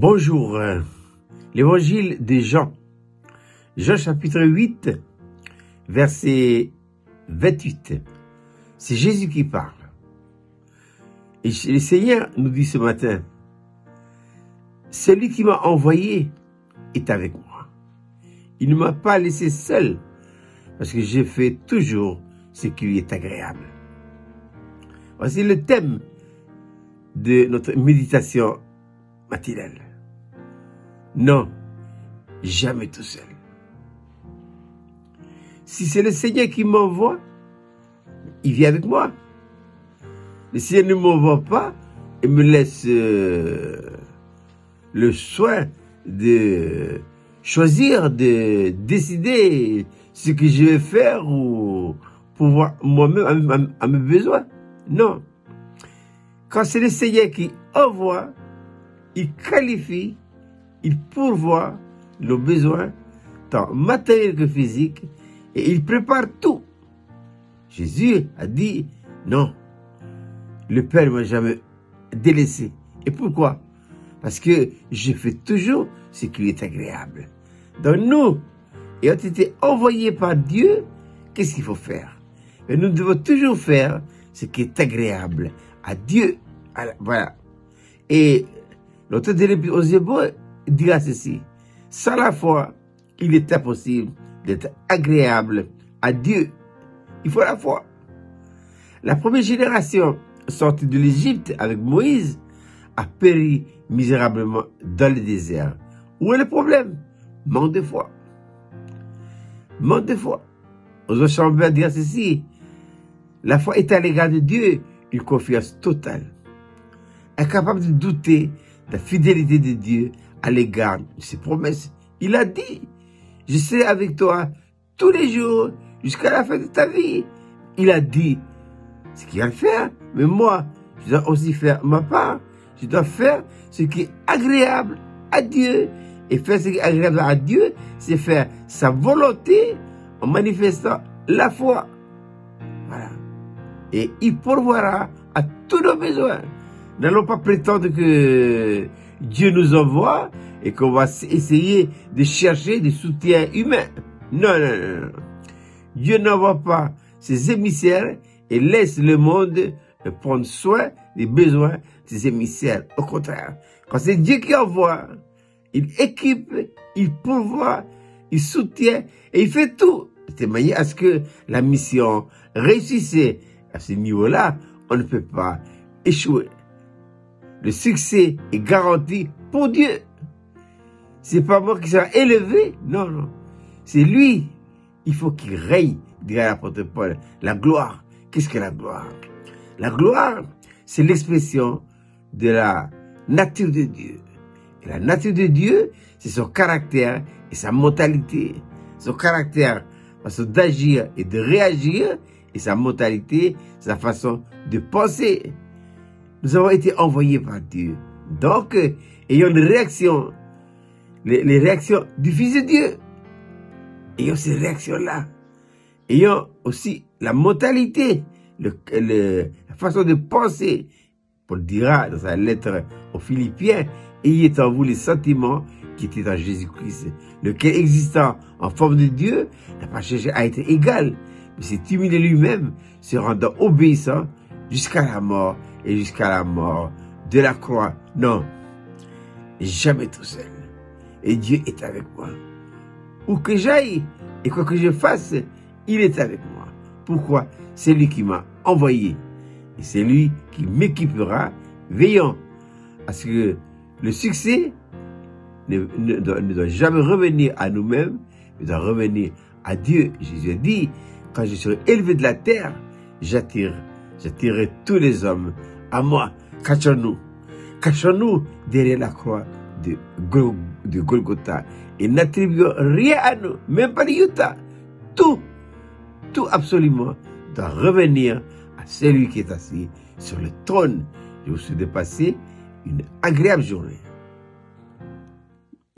Bonjour, l'évangile de Jean. Jean chapitre 8, verset 28. C'est Jésus qui parle. Et le Seigneur nous dit ce matin, celui qui m'a envoyé est avec moi. Il ne m'a pas laissé seul parce que je fais toujours ce qui lui est agréable. Voici le thème de notre méditation matinale. Non, jamais tout seul. Si c'est le Seigneur qui m'envoie, il vient avec moi. Le Seigneur ne m'envoie pas et me laisse le soin de choisir, de décider ce que je vais faire ou pouvoir moi-même à mes besoins. Non. Quand c'est le Seigneur qui envoie, il qualifie, il pourvoit nos besoins, tant matériels que physiques, et il prépare tout. Jésus a dit, non, le Père ne m'a jamais délaissé. Et pourquoi? Parce que je fais toujours ce qui lui est agréable. Donc nous, ayant été envoyés par Dieu, qu'est-ce qu'il faut faire? Et nous devons toujours faire ce qui est agréable à Dieu. Voilà. Et l'auteur de l'Épître aux Hébreux dira ceci. Sans la foi, il est impossible d'être agréable à Dieu. Il faut la foi. La première génération sortie de l'Égypte avec Moïse a péri misérablement dans le désert. Où est le problème? Manque de foi. Manque de foi. Aux Chambers dira ceci. La foi est à l'égard de Dieu une confiance totale. Incapable de douter de la fidélité de Dieu à l'égard de ses promesses. Il a dit, je serai avec toi tous les jours jusqu'à la fin de ta vie. Il a dit ce qu'il va le faire, mais moi, je dois aussi faire ma part. Je dois faire ce qui est agréable à Dieu. Et faire ce qui est agréable à Dieu, c'est faire sa volonté en manifestant la foi. Voilà. Et il pourvoira à tous nos besoins. N'allons pas prétendre que Dieu nous envoie et qu'on va essayer de chercher des soutiens humains. Non, non, non, non. Dieu n'envoie pas ses émissaires et laisse le monde prendre soin des besoins de ses émissaires. Au contraire, quand c'est Dieu qui envoie, il équipe, il pourvoit, il soutient et il fait tout de manière à ce que la mission réussisse. À ce niveau-là, on ne peut pas échouer. Le succès est garanti pour Dieu. C'est pas moi qui sera élevé, non, non. C'est lui. Il faut qu'il règne, dirait l'apôtre Paul. La gloire. Qu'est-ce que la gloire? La gloire, c'est l'expression de la nature de Dieu. Et la nature de Dieu, c'est son caractère et sa mentalité. Son caractère, façon d'agir et de réagir, et sa mentalité, sa façon de penser. Nous avons été envoyés par Dieu. Donc, ayons une réaction, les réactions du Fils de Dieu. Ayons ces réactions-là. Ayons aussi la mentalité, la façon de penser. Paul dira dans sa lettre aux Philippiens, ayez en vous les sentiments qui étaient en Jésus-Christ, lequel existant en forme de Dieu, n'a pas cherché à être égal, mais s'est humilié lui-même, se rendant obéissant jusqu'à la mort et jusqu'à la mort de la croix. Non, jamais tout seul. Et Dieu est avec moi. Où que j'aille et quoi que je fasse, il est avec moi. Pourquoi? C'est lui qui m'a envoyé. Et c'est lui qui m'équipera. Veillons à ce que le succès ne doit jamais revenir à nous-mêmes, mais doit revenir à Dieu. Jésus a dit, quand je serai élevé de la terre, j'attirerai tous les hommes à moi. Cachons-nous. Cachons-nous derrière la croix de Golgotha. Et n'attribuons rien à nous, même pas l'iota. Tout absolument doit revenir à celui qui est assis sur le trône. Je vous souhaite de passer une agréable journée.